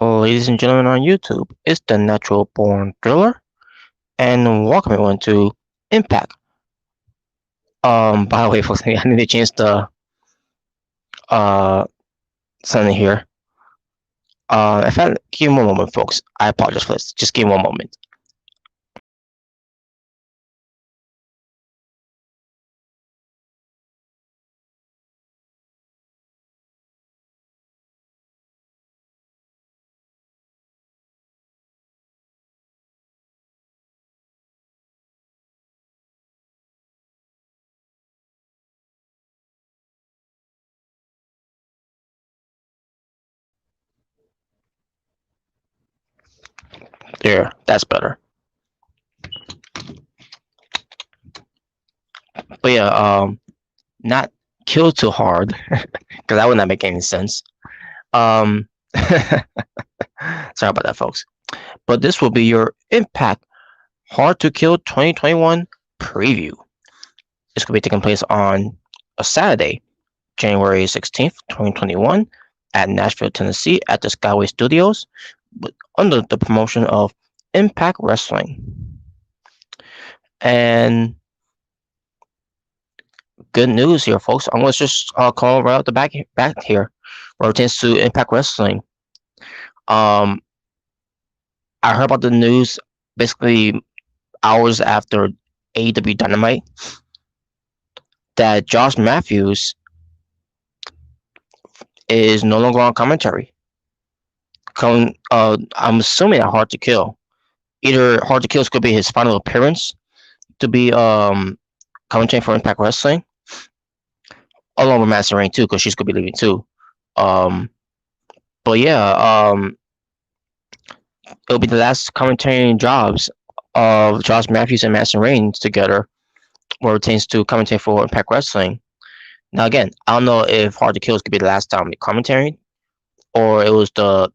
Ladies and gentlemen on YouTube, it's the Natural Born Thriller, and welcome everyone to Impact. By the way, folks, I need to change the uh something here. If I give me one moment, folks, I apologize for this. Just give me one moment. There, that's better. But yeah, not kill too hard, because that would not make any sense. Um, sorry about that, folks. But this will be your Impact Hard to Kill 2021 preview. It's going to be taking place on a Saturday, January 16th, 2021, at Nashville, Tennessee, at the Skyway Studios, under the promotion of Impact Wrestling. And good news here, folks. I'm going to just call right out the back here, where it pertains to Impact Wrestling. I heard about the news basically hours after AEW Dynamite that Josh Matthews is no longer on commentary. I'm assuming that Hard to Kill. Either Hard to Kill could be his final appearance to be commentating for Impact Wrestling, along with Madison Rayne too, because she's gonna be leaving too. But yeah, it'll be the last commentating jobs of Josh Matthews and Madison Rayne together, where it pertains to commentating for Impact Wrestling. Now again, I don't know if Hard to Kill could be the last time commentating, or it was the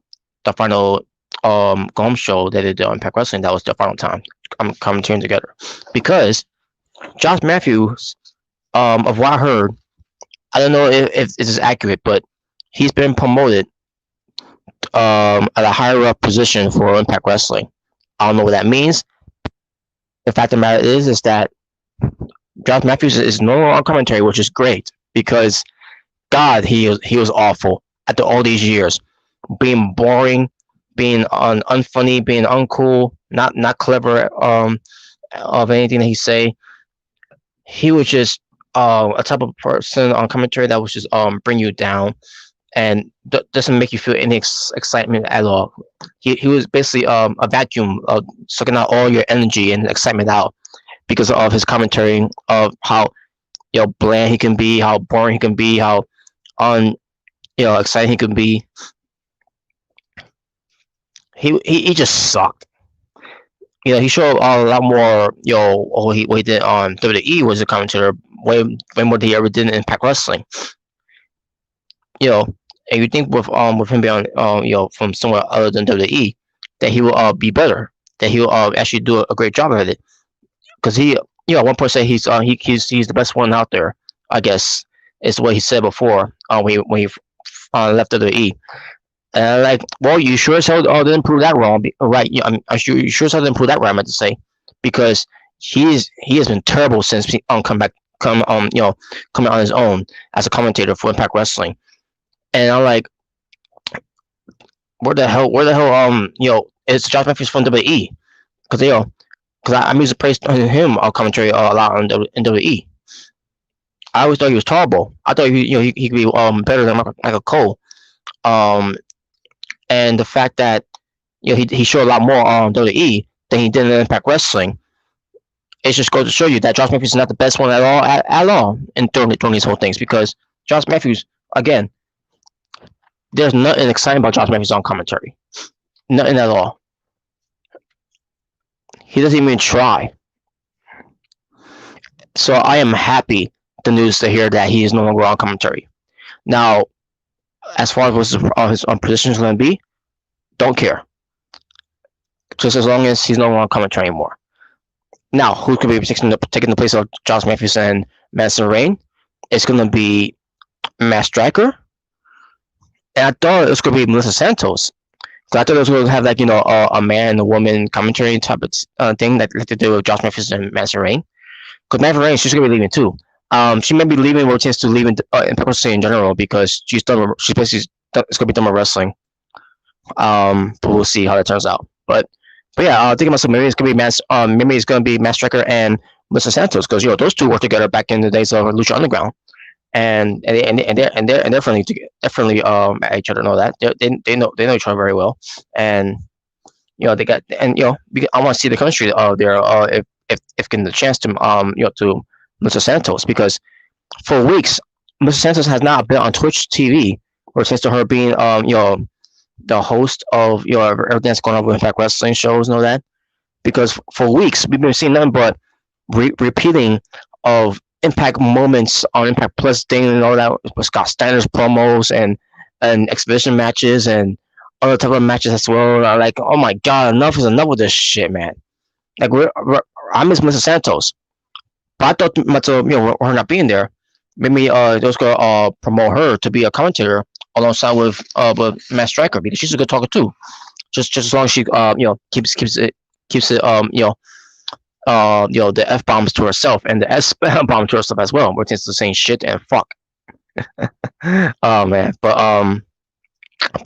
final go home show that they did on Impact Wrestling. That was the final time commentating together, because Josh Matthews, of what I heard, I don't know if this is accurate, but he's been promoted at a higher up position for Impact Wrestling. I don't know what that means. The fact of the matter is that Josh Matthews is no longer on commentary, which is great, because God, he was awful after all these years, being boring, being unfunny, being uncool, not clever of anything that he say. He was just a type of person on commentary that was just bring you down and doesn't make you feel any excitement at all. He was basically a vacuum, sucking out all your energy and excitement out because of his commentary of how bland he can be, how boring he can be, how exciting he can be. He just sucked. He showed a lot more. What he did on WWE was a commentator way more than he ever did in Impact Wrestling. And you think with him being from somewhere other than WWE, that he will be better, that he will actually do a great job at it, because he one person said he's the best one out there. I guess is what he said before when he left WWE. And like, well, you sure as hell didn't prove that wrong, right? I'm sure you sure as hell didn't prove that wrong. I meant to say, because he has been terrible since he coming on his own as a commentator for Impact Wrestling. And I'm like, where the hell is Josh Matthews from WWE? Because I'm used to praise him commentary a lot in WWE. I always thought he was terrible. I thought he could be better than Michael Cole. And the fact that he showed a lot more on WWE than he did in Impact Wrestling, it just goes to show you that Josh Matthews is not the best one at all in during these whole things, because Josh Matthews, again, there's nothing exciting about Josh Matthews on commentary. Nothing at all. He doesn't even try. So I am happy the news to hear that he is no longer on commentary. Now, as far as his position is going to be, don't care. Just as long as he's no longer on commentary anymore. Now, who could be taking the place of Josh Matthews and Madison Rayne? It's going to be Matt Striker. And I thought it was going to be Melissa Santos. So I thought it was going to have like a man and a woman commentary type of thing that like to do with Josh Matthews and Madison Rayne. Because Madison Rayne, she's gonna be leaving too. She may be leaving or chance to leave in Pepper City in general because she's done. She's basically it's gonna be done with wrestling. But we'll see how that turns out. But yeah, thinking about some maybe it's gonna be maybe it's gonna be Matt Striker and Mr. Santos because those two worked together back in the days of Lucha Underground, and they're friendly to they're friendly at each other. Know that they know each other very well, and they got and I want to see the country there if given the chance to to Mr. Santos because for weeks Mr. Santos has not been on Twitch TV or since to her being the host of everything that's going on with Impact Wrestling shows and all that. Because for weeks we've been seeing nothing but repeating of Impact moments on Impact Plus thing and all that with Scott Steiner's promos and exhibition matches and other type of matches as well. I'm like, oh my god, enough is enough with this shit, man. Like I miss Mr. Santos, but I thought her not being there, maybe they was gonna promote her to be a commentator alongside with Matt Striker because she's a good talker too. Just as long as she keeps it the F bombs to herself and the S bomb to herself as well, which is the same shit and fuck. Oh man, but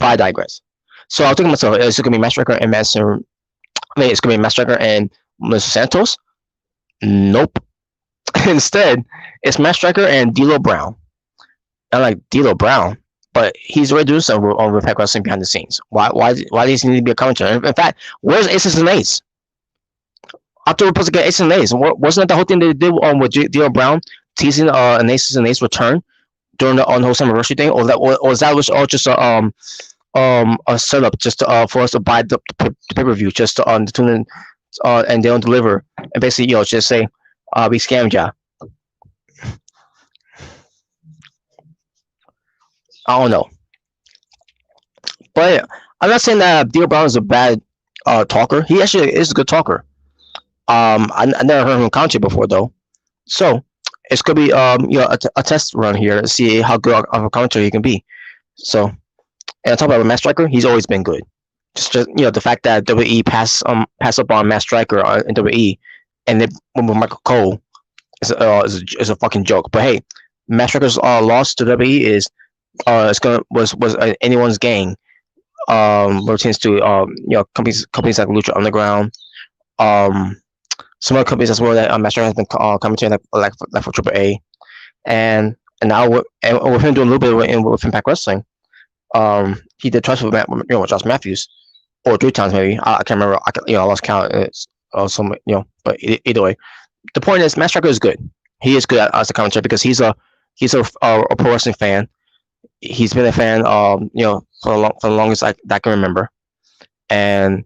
I digress. So I was thinking to myself, is it gonna be Matt Striker and Madison? I mean, it's gonna be Matt Striker and Mr. Santos. Nope. Instead, it's Matt Striker and D'Lo Brown. I like D'Lo Brown, but he's already doing something on Impact Wrestling behind the scenes. Why does he need to be a commentator? In fact, where's Aces and Eights? After we're supposed to get Aces and Eights, wasn't that the whole thing they did with D'Lo Brown teasing an Aces and Eights return during the on whole anniversary thing, or was that was all just a setup just for us to buy the pay per view just to tune in and they don't deliver and basically just say we scammed ya. I don't know, but I'm not saying that D'Lo Brown is a bad talker. He actually is a good talker. I never heard him commentary before though, so it's gonna be a test run here to see how good of a commentator he can be. So, and on top of Matt Striker, he's always been good. Just the fact that WWE pass up on Matt Striker in WWE, and then with Michael Cole is a fucking joke. But hey, Matt Striker's loss to WWE is was anyone's game. Pertains to companies like Lucha Underground, some other companies as well that Matt Striker has been commentating like for Triple A, and now with him doing a little bit with Impact Wrestling. He did twice with Josh Matthews, or 3 times maybe. I can't remember. I lost count. It's but either way, the point is Matt Striker is good. He is good as a commentator because he's a pro wrestling fan. He's been a fan, for the longest I can remember, and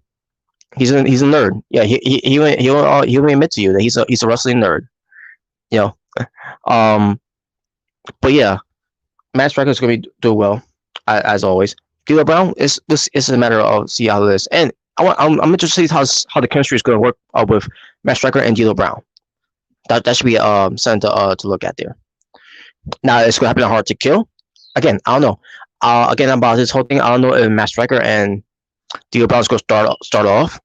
he's a nerd. Yeah, he'll admit to you that he's a wrestling nerd. But yeah, Matt Striker is going to do well as always. D'Lo Brown is a matter of see how it is, and I'm interested to see how the chemistry is going to work with Matt Striker and D'Lo Brown. That should be something to look at there. Now it's going to happen Hard to Kill. Again, I don't know. Again about this whole thing, I don't know if Matt Striker and D'Lo Brown is going to start off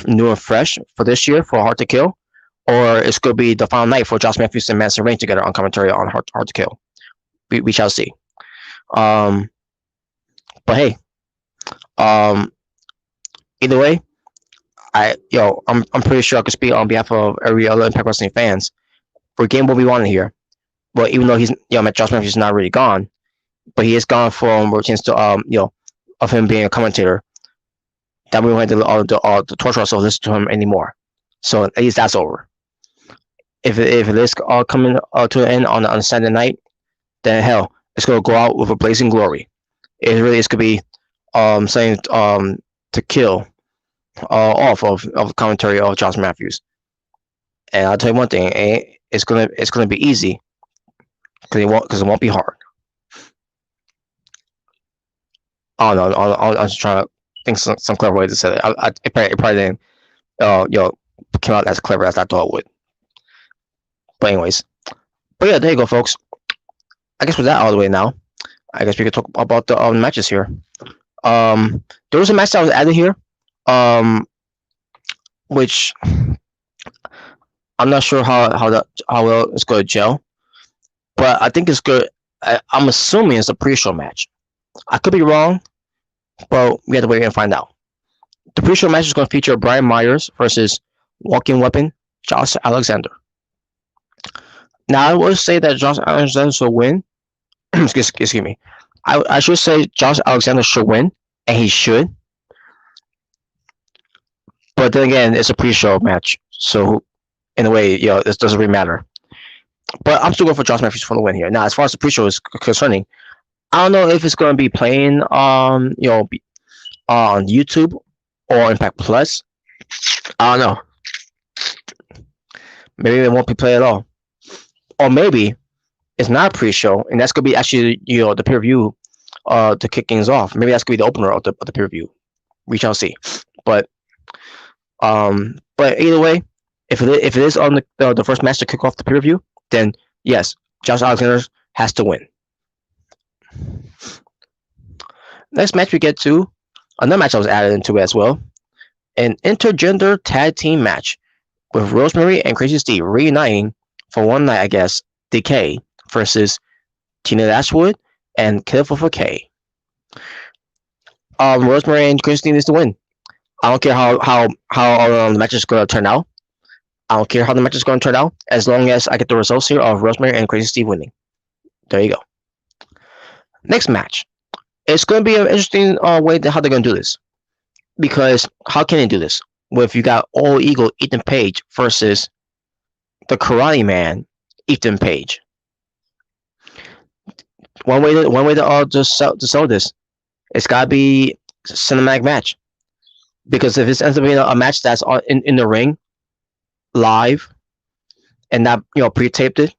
new and fresh for this year for Hard to Kill, or it's going to be the final night for Josh Matthews and Madison Rayne together on commentary on Hard to Kill. We shall see. But hey, either way, I'm pretty sure I can speak on behalf of every other Impact Wrestling fans. We're getting what we want to hear. Well, even though he's Josh Matthews is not really gone, but he is gone from a chance to of him being a commentator. That we won't have to torture ourselves listen to him anymore. So at least that's over. If it is coming to an end on Saturday night, then hell, it's gonna go out with a blazing glory. It really is gonna be saying to kill off of commentary of Josh Matthews. And I'll tell you one thing, it's gonna be easy because it won't be hard. I don't know. I was just trying to think some clever way to say it. It probably didn't came out as clever as I thought it would. But anyways, but yeah, there you go, folks. I guess with that out of the way now, I guess we could talk about the matches here. There was a match that was added here, um, which I'm not sure how well it's going to gel, but I think it's good. I'm assuming it's a pre-show match. I could be wrong, but we have to wait and find out. The pre-show match is going to feature Brian Myers versus Walking Weapon Josh Alexander. Now I will say that Josh Alexander should win. excuse me. I should say Josh Alexander should win, and he should. But then again, it's a pre-show match, so in a way, this doesn't really matter. But I'm still going for Josh Matthews for the win here. Now, as far as the pre-show is concerning, I don't know if it's going to be playing on YouTube or Impact Plus. I don't know. Maybe it won't be played at all, or maybe it's not a pre-show, and that's going to be actually the pay-per-view to kick things off. Maybe that's going to be the opener of the pay-per-view. We shall see. But either way, if it is on the first match to kick off the pay-per-view, then yes, Josh Alexander has to win. Next match we get to another match I was added into as well, an intergender tag team match with Rosemary and Crazy Steve reuniting for one night, I guess. Decay versus Tina Dashwood and Killful for K. Rosemary and Crazy Steve needs to win. I don't care how the match is going to turn out. I don't care how the match is going to turn out, as long as I get the results here of Rosemary and Crazy Steve winning. There you go. Next match. It's going to be an interesting way how they're going to do this. Because how can they do this? Well, if you got All Eagle Ethan Page versus the Karate Man Ethan Page. One way to just sell this, it's got to be a cinematic match. Because if it ends up being a match that's in the ring, live, and not pre-taped it,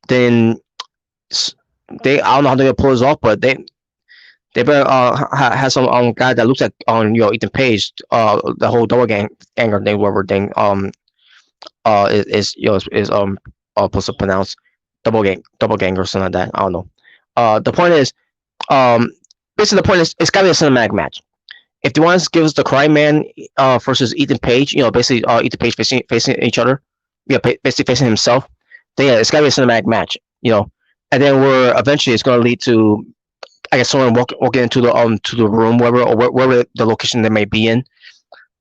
then I don't know how they're gonna pull this off, but they better have some guy that looks like Ethan Page, the whole double ganger thing, whatever thing is supposed to pronounce double gang or something like that. I don't know. The point is, basically the point is it's gotta be a cinematic match. If they want to give us the Cry Man versus Ethan Page, basically Ethan Page facing each other, basically facing himself, then yeah, it's gotta be a cinematic match, and then where eventually it's gonna lead to, I guess, someone walking into the room, wherever the location they may be in,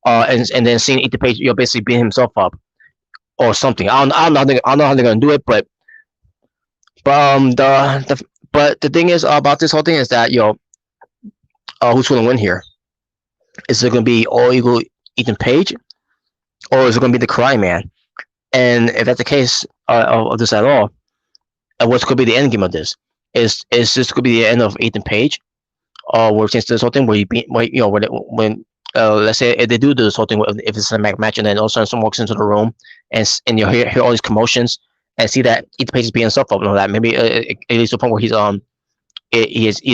and then seeing Ethan Page, basically beating himself up or something. I don't know how they're gonna do it, but the thing is about this whole thing is that who's gonna win here? Is it going to be All Eagle Ethan Page, or is it going to be the Cry Man? And if that's the case of this at all, what's going to be the end game of this? Is this going to be the end of Ethan Page, where since this whole thing where when let's say if they do this whole thing, if it's a match, and then all of a sudden someone walks into the room and you hear all these commotions and see that Ethan Page is being himself up and all that, maybe it leads to a point where he's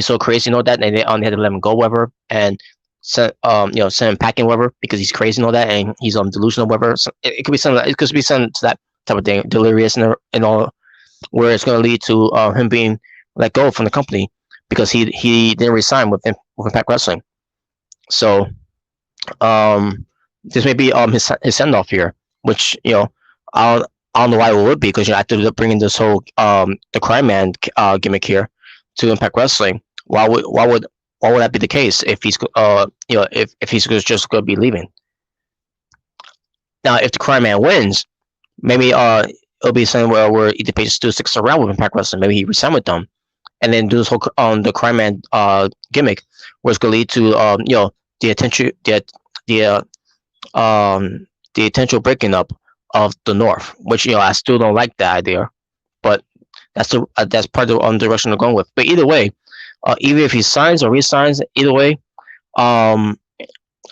so crazy, that, and they had to let him go, whatever, and send him packing, whatever, because he's crazy and all that, and he's delusional, whatever. So it could be something. It could be something to that type of thing, delirious and all, where it's going to lead to him being let go from the company because he didn't resign with Impact Wrestling. So this may be his send off here, which I don't know why it would be, because after bringing this whole the Cry Man gimmick here to Impact Wrestling, why would that be the case if he's if he's just going to be leaving? Now, if the Cry Man wins, maybe it'll be something where Ethan Page still sticks around with Impact Wrestling. Maybe he resign with them, and then do this whole the Cry Man gimmick, where it's going to lead to the potential breaking up of the North, which I still don't like that idea, but that's part of the direction they're going with. But either way. Even if he signs or resigns, either way, I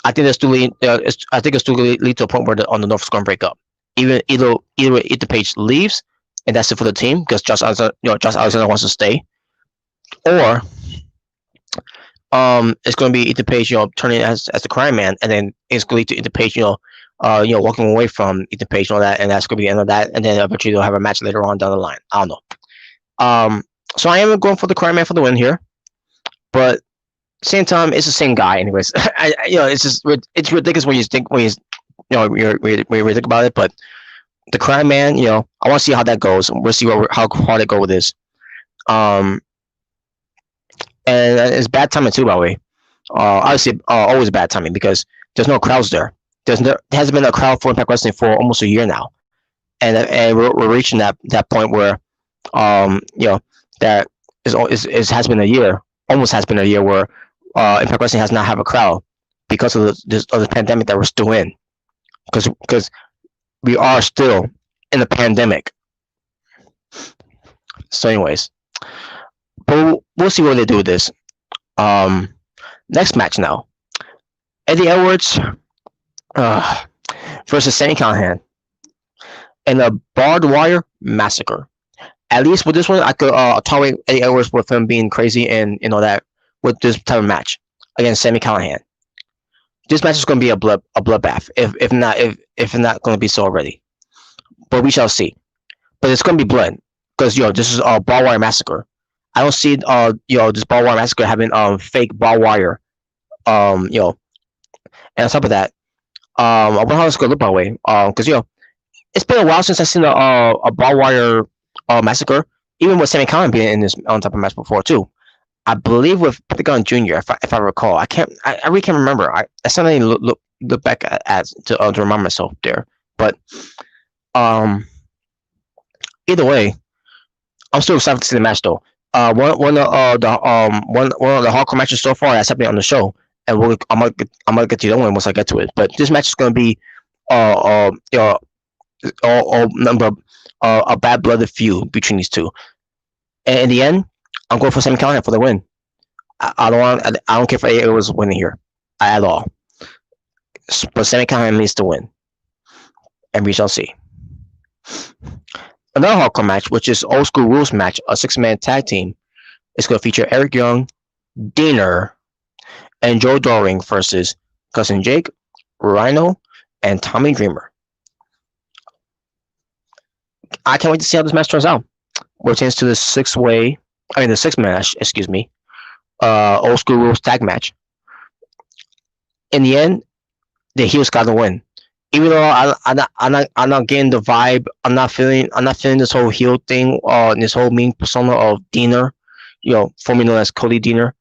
think it's still lead to a point where the North is going to break up. Either way, Ethan Page leaves, and that's it for the team because Josh Alexander wants to stay, or it's going to be Ethan Page, turning as the Cry Man, and then it's going to lead to Ethan Page, walking away from Ethan Page and all that, and that's going to be the end of that, and then eventually they'll have a match later on down the line. I don't know. So I am going for the Cry Man for the win here. But Same time, it's the same guy. Anyways, it's just it's ridiculous when you think when you think about it. But the Crime Man, I want to see how that goes. We'll see how hard they go with this. Um, and it's bad timing too, by the way. Obviously, always bad timing because there's no crowds there. There hasn't been a crowd for Impact Wrestling for almost a year now, and we're reaching that point where, that is has been a year, almost has been a year where Impact Wrestling has not have a crowd because of the pandemic that we're still in, because we are still in the pandemic. So, anyways, but we'll see what they do with this. Next match now, Eddie Edwards versus Sami Callihan in a barbed wire massacre. At least with this one, I could tolerate Eddie Edwards with him being crazy and that with this type of match against Sami Callihan. This match is going to be a bloodbath, if not going to be so already. But we shall see. But it's going to be blood because this is a barbed wire massacre. I don't see this barbed wire massacre having fake barbed wire, and on top of that, I wonder how it's going to look by the way, because it's been a while since I've seen a barbed wire massacre, even with Sami Callihan being in this on type of match before too. I believe with Pentagon Jr. If I recall, I really can't remember. I suddenly look back at to remind myself there. But either way, I'm still excited to see the match though. One of the hardcore matches so far that's happening on the show, and I'm gonna get to the one once I get to it. But this match is gonna be a bad blooded feud between these two. And in the end, I'm going for Sami Callihan for the win. I don't care if it was winning here at all. But Sami Callihan needs to win, and we shall see. Another hardcore match, which is Old School Rules match, a 6-man tag team, is going to feature Eric Young, Diener, and Joe Doring versus Cousin Jake, Rhino, and Tommy Dreamer. I can't wait to see how this match turns out. Which turns to the 6-man, excuse me, Old School Rules tag match. In the end, the heels got to win. Even though I'm not getting the vibe, I'm not feeling this whole heel thing, this whole mean persona of Diener, formerly known as Cody Diener.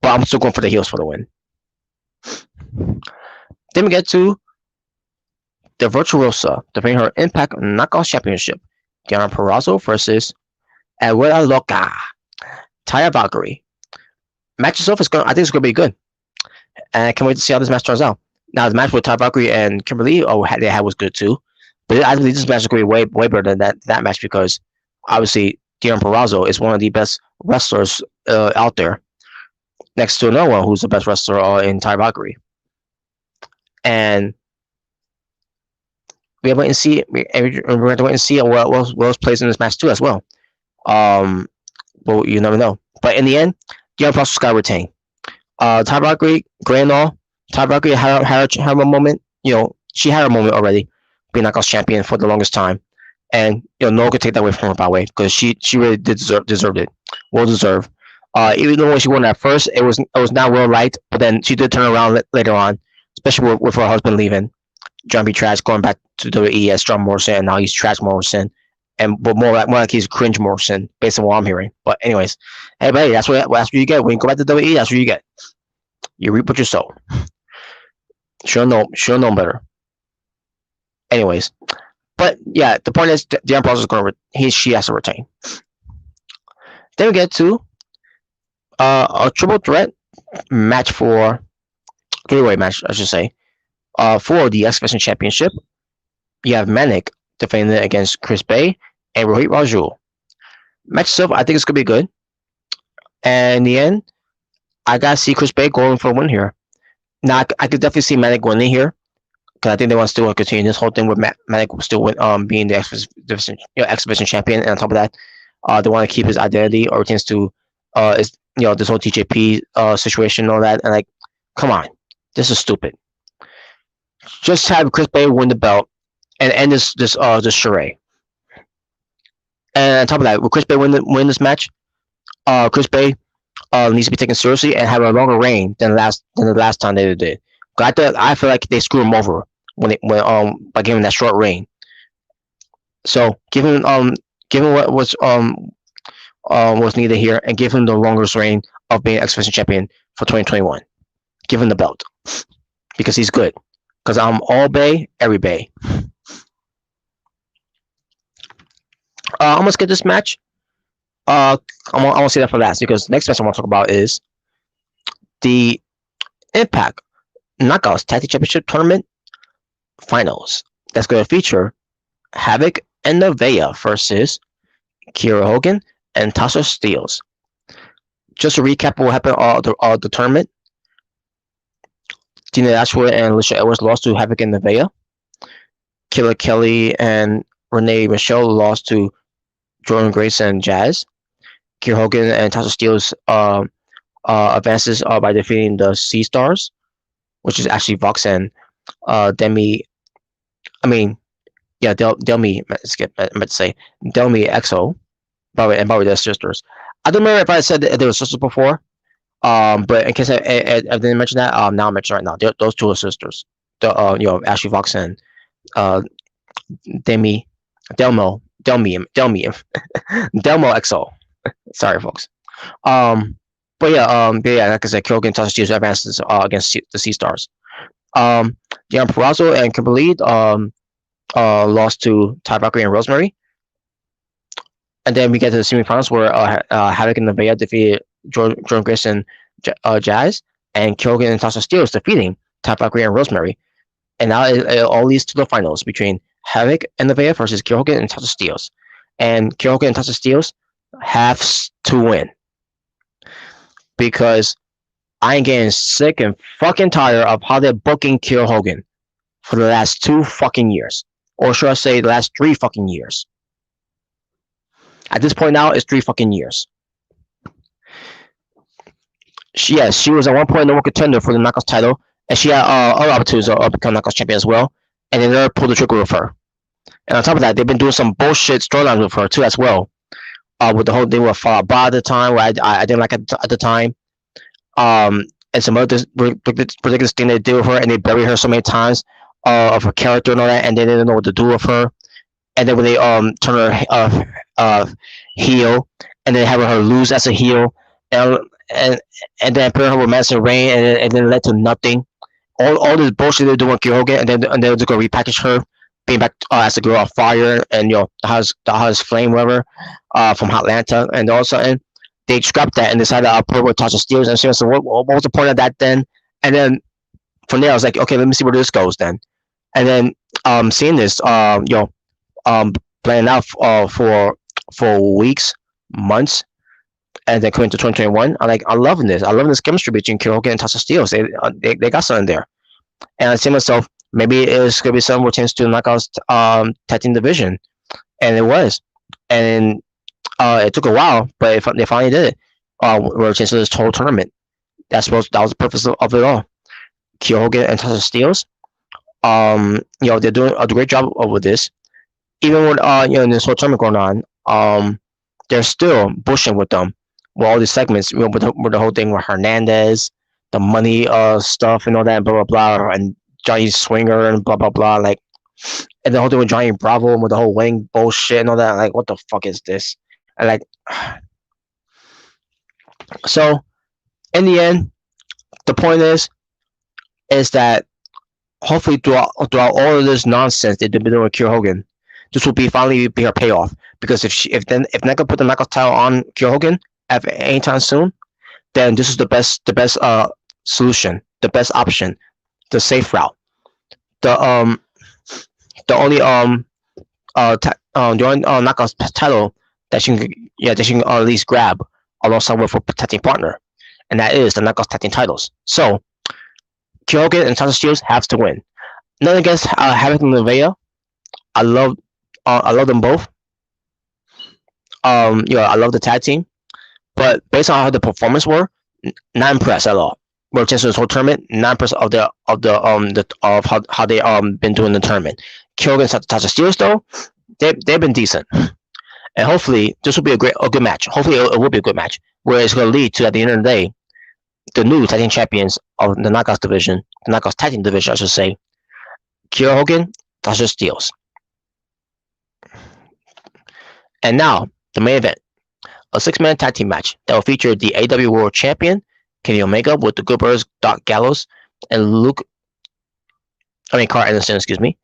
But I'm still going for the heels for the win. Then we get to the Virtuosa defending her Impact Knockout Championship. Deonna Purrazzo versus Abuela Loca, Taya Valkyrie. Match itself I think it's going to be good. And I can't wait to see how this match turns out. Now, the match with Taya Valkyrie and Kimberly, they had was good too. But I believe this match is going to be way better than that match because obviously Deonna Purrazzo is one of the best wrestlers out there, next to another one who's the best wrestler in Taya Valkyrie. And we have to wait and see. We're going to wait and see what else plays in this match too as well. Well, you never know. But in the end, Deonna Purrazzo's got to retain. Taya Valkyrie, great and all. Taya Valkyrie had a moment. She had a moment already, being Knockouts champion for the longest time, and no one could take that away from her by the way because she really did deserved it, well deserved. Even though when she won at first, it was not well liked, but then she did turn around later on, especially with her husband leaving, John B. Trash going back to WWE as John Morrison, and now he's Trash Morrison, but more like he's Cringe Morrison, based on what I'm hearing. But anyways, hey, buddy, that's what you get when you go back to WWE. That's what you get. You reap what you sow. Should know better. Anyways, but yeah, the point is, Deonna Purrazzo she has to retain. Then we get to a triple threat match three-way match, I should say, for the X Division Championship. You have Manic defending it against Chris Bay and Rohit Raju. Match itself, I think it's gonna be good. And in the end, I gotta see Chris Bay going for a win here. Now, I could definitely see Manic winning here because I think they want to still continue this whole thing with Manic still being the X Division champion, and on top of that, they want to keep his identity or retains to this whole TJP situation and all that. And like, come on, this is stupid. Just have Chris Bay win the belt and end this charade. And on top of that, will Chris Bay win this match? Chris Bay needs to be taken seriously and have a longer reign than the last time they did. I feel like they screwed him over when by giving that short reign. So given what was needed here, and give him the longest reign of being X Division champion for 2021. Give him the belt because he's good. Because I'm all Bay, every Bay. I'm gonna skip this match. I'm gonna say that for last because the next match I want to talk about is the Impact Knockouts Tag Team Championship Tournament Finals. That's going to feature Havoc and Nevaeh versus Kiera Hogan and Tasha Steelz. Just to recap what happened the tournament. Dina Ashwood and Alicia Edwards lost to Havoc and Nevaeh. Killer Kelly and Renee Michelle lost to Jordan Grace and Jazz. Kiera Hogan and Tasha Steelz advances by defeating the Sea Stars, which is actually Vox and Demi. I mean, yeah, Delmi. I meant to say Delmi EXO, and their sisters. I don't remember if I said that they were sisters before. But in case I didn't mention that, now I'm mentioning right now. Those two are sisters. Ashley Vox and Delmi EXO. Sorry, folks. But yeah, like I said, Kiera Hogan and Tasha Steelz advances against the Sea Stars. Deanna Purrazzo and Kimberly lost to Ty Valkyrie and Rosemary. And then we get to the semifinals where Havoc and Nevaeh defeated Jordan Grace and Jazz, and Kiera Hogan and Tasha Steelz defeating Ty Valkyrie and Rosemary. And now it all leads to the finals between Havoc and Nevaeh versus Kiera Hogan and Tasha Steelz. And Kiera Hogan and Tasha Steelz have to win. Because I am getting sick and fucking tired of how they're booking Kiera Hogan for the last 2 fucking years. Or should I say the last 3 fucking years. At this point now, it's 3 fucking years. She was at one point number 1 contender for the Knockouts title, and she had other opportunities to become Knockouts champion as well, and they never pulled the trigger with her. And on top of that, they've been doing some bullshit storylines with her too as well. With the whole thing with Fall Out Boy at the time, where I didn't like it at the time. And some other ridiculous thing they did with her, and they buried her so many times of her character and all that, and they didn't know what to do with her. And then when they turn her heel, and then having her lose as a heel, and then putting her with Madison Rayne, and then it led to nothing. All this bullshit they're doing with Kiera Hogan, and then they're just gonna repackage her, being back as a girl on fire, and the hottest flame, whatever, from Atlanta, and all of a sudden they scrapped that and decided I'll put her with Tasha Steelz, and she was, so what was the point of that then? And then from there I was like, okay, let me see where this goes then. And then seeing this, planning out for weeks, months, and then coming to 2021, I'm loving this. I love this chemistry between Kiera Hogan and Tasha Steelz. They got something there. And I see myself, maybe it's gonna be some rotations to the Knockouts tag team division, and it was. And it took a while, but they finally did it. Rotations to this total tournament. That was the purpose of it all. Kiera Hogan and Tasha Steelz, they're doing a great job with this. Even with in this whole tournament going on, they're still pushing with them with all these segments, with the whole thing with Hernandez, the money stuff and all that, and blah blah blah, and Johnny Swinger and blah blah blah, and the whole thing with Johnny Bravo and with the whole wedding bullshit and all that. What the fuck is this? And so in the end, the point is that hopefully throughout all of this nonsense they've been doing with Kiera Hogan, this will finally be her payoff. Because if they're not gonna put the Knockouts title on Kiera Hogan at any time soon, then this is the best solution, the best option, the safe route. The only Knockouts title that she can at least grab alongside with her tag team partner, and that is the Knockouts tag team titles. So Kiera Hogan and Tasha Steelz have to win. Nothing against Havoc and Nevaeh. I love them both. I love the tag team, but based on how the performance were, not impressed at all. We're just this whole tournament, not impressed of how they been doing the tournament. Kiera Hogan and Tasha Steelz though, they've been decent, and hopefully this will be a good match. Hopefully it will be a good match where it's going to lead to, at the end of the day, the new tag team champions of the Knockouts division, the Knockouts tag team division, I should say, Kiera Hogan, Tasha Steelz. And now the main event, a six-man tag team match that will feature the AEW World Champion Kenny Omega with the Good Brothers Doc Gallows and Carl Anderson, excuse me,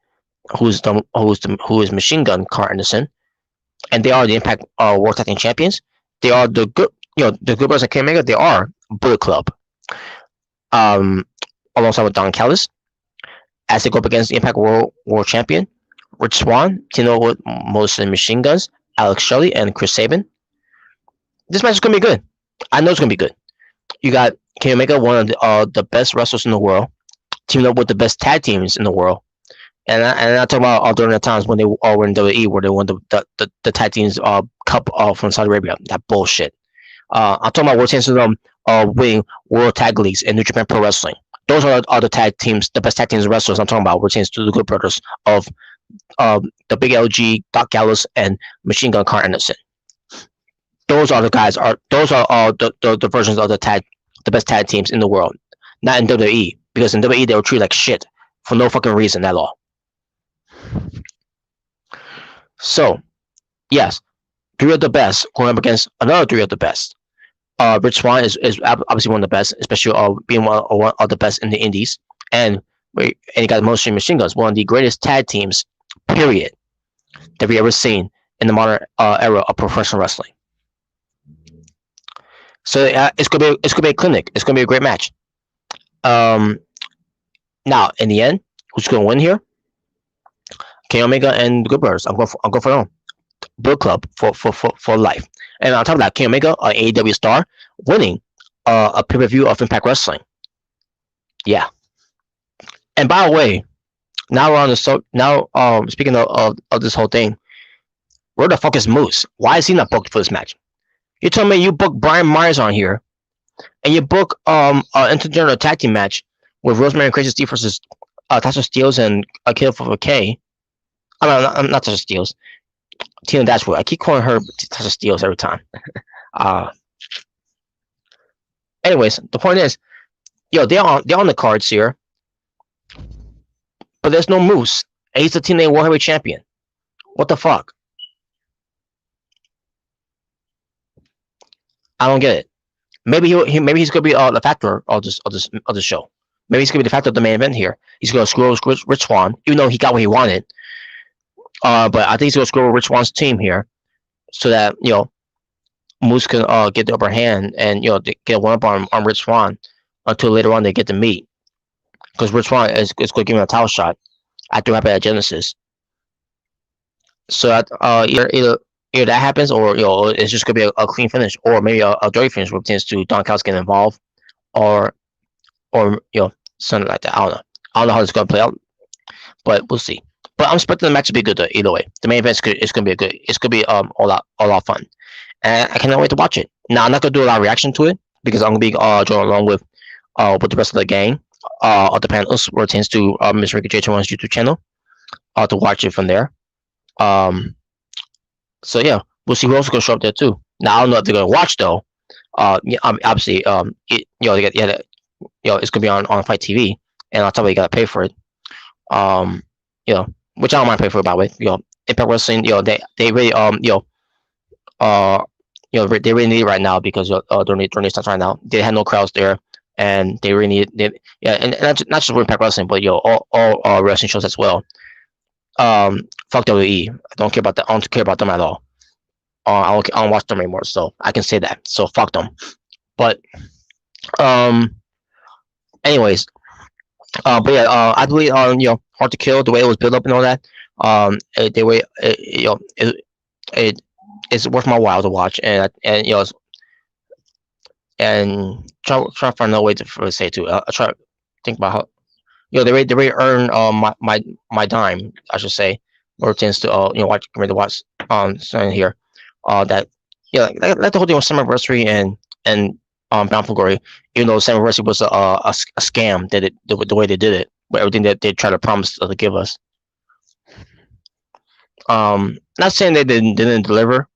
who is Machine Gun Carl Anderson, and they are the Impact World Tag Team Champions. They are the Good Brothers and Kenny Omega. They are Bullet Club, alongside with Don Callis, as they go up against the Impact World Champion Rich Swann, teaming up with Mostly Machine Guns, Alex Shelley, and Chris Sabin. This match is gonna be good. I know it's gonna be good. You got Kenny Omega, one of the best wrestlers in the world, teaming up with the best tag teams in the world. And I talk about during the times when they all were in WWE, where they won the tag teams cup from Saudi Arabia. That bullshit. I'm talking about world chances of them winning world tag leagues in New Japan Pro Wrestling. Those are the tag teams, the best tag teams wrestlers. I'm talking about world chances to the Good Brothers of the Big LG, Doc Gallows, and Machine Gun Carl Anderson. Those are the guys. Those are all the versions of the best tag teams in the world. Not in WWE, because in WWE they were treated like shit for no fucking reason at all. So, yes, three of the best going up against another three of the best. Rich Swann is obviously one of the best, especially being one of the best in the Indies, and you got Mostly Machine Guns, one of the greatest tag teams, period, that we ever seen in the modern era of professional wrestling. So it's gonna be a clinic. It's gonna be a great match. Now, in the end, who's gonna win here? Kenny Omega and the Good Brothers. I'm going for them. Bullet Club for life. And on top of that, Kenny Omega, an AEW star, winning a pay-per-view of Impact Wrestling. Yeah. And by the way, now we're on the speaking of this whole thing, where the fuck is Moose? Why is he not booked for this match? You told me you booked Brian Myers on here, and you book an intergender tag team match with Rosemary and Crazy Steve versus Tasha Steelz and Akira for K. I'm not Tasha Steelz. Tina Dashwood. I keep calling her Tasha Steelz every time. Anyways, the point is, they're on the cards here, but there's no Moose, and he's the TNA World Heavyweight Champion. What the fuck? I don't get it. Maybe he's gonna be the factor of this show. Maybe he's gonna be the factor of the main event here. He's gonna screw Rich Swann, even though he got what he wanted. But I think he's gonna screw Rich Swann's team here, so that Moose can get the upper hand and get one up on Rich Swann until later on they get to meet, because Rich Swann is going to give him a title shot after what happened at Genesis. So either that happens, or it's just gonna be a clean finish, or maybe a dirty finish with tends to Don Callis getting involved, or something like that. I don't know how it's gonna play out, but we'll see. But I'm expecting the match to be good either way. The main event is gonna be good. It's gonna be all out fun, and I cannot wait to watch it. Now I'm not gonna do a lot of reaction to it because I'm gonna be joining along with the rest of the gang of the panels, where it tends to Miss Ricky J21's YouTube channel to watch it from there. So yeah, we'll see who else is gonna show up there too. Now I don't know if they're gonna watch though. Obviously, it's gonna be on Fight TV, and on top of it, you gotta pay for it. Which I don't mind paying for it, by the way. Impact Wrestling, they really they really need it right now because during these times right now, they had no crowds there, and they really need it. And not just for Impact Wrestling, but all wrestling shows as well. Fuck WWE. I don't care about that. I don't care about them at all. I don't watch them anymore, so I can say that. So fuck them. But anyways, but yeah, I believe Hard to Kill, the way it was built up and all that. It's worth my while to watch, and try to find another way to say it too. I try to think about how they really earn my dime, I should say, or tends to watch something here that like the whole thing with Summerversary and Bound for Glory, even though Summerversary was a scam, the way they did it, with everything that they try to promise to give us. Not saying they didn't deliver,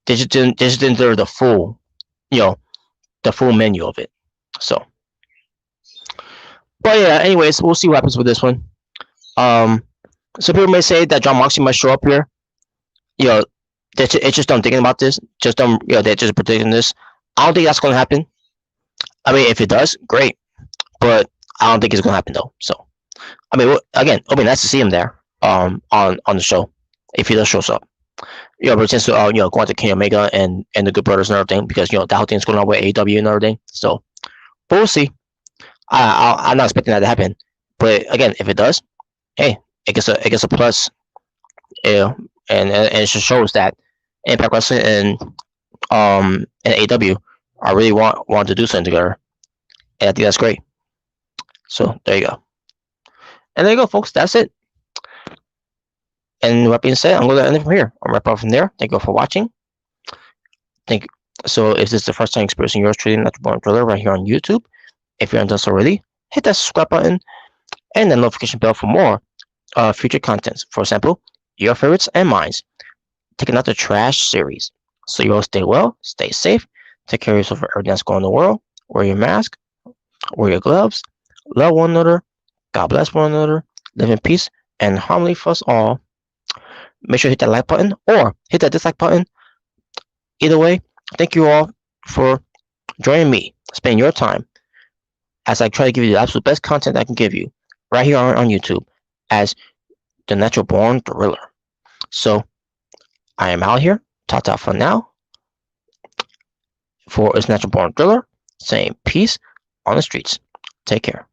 They just didn't deliver the full, you know, the full menu of it. So, but yeah. Anyways, we'll see what happens with this one. Um, some people may say that John Moxley might show up here. You know, it's just them thinking about this. Just them, they're just predicting this. I don't think that's going to happen. I mean, if it does, great. But I don't think it's going to happen though. So, I mean, again, it'll be nice to see him there. On the show, if he does shows up. But since going to King Omega and the Good Brothers and everything, because that whole thing's going on with AEW and everything. So, but we'll see. I'm not expecting that to happen. But again, if it does, hey, it gets a plus. And it just shows that Impact Wrestling and AEW I really want to do something together, and I think that's great. So there you go, and there you go, folks. That's it. And with that being said, I'm going to end it from here. I'll wrap up from there. Thank you all for watching. Thank you. So if this is the first time experiencing yours truly, Natural Born Thriller, right here on YouTube, if you haven't done so already, hit that subscribe button and the notification bell for more future contents. For example, your favorites and mine. Taking out the trash series. So you all stay well, stay safe, take care of yourself for everything that's going on in the world. Wear your mask, wear your gloves, love one another, God bless one another, live in peace and harmony for us all. Make sure to hit that like button or hit that dislike button. Either way, thank you all for joining me, spending your time as I try to give you the absolute best content I can give you right here on YouTube as the Natural Born Thriller. So I am out here. Ta-ta for now. For It's Natural Born Thriller, saying peace on the streets. Take care.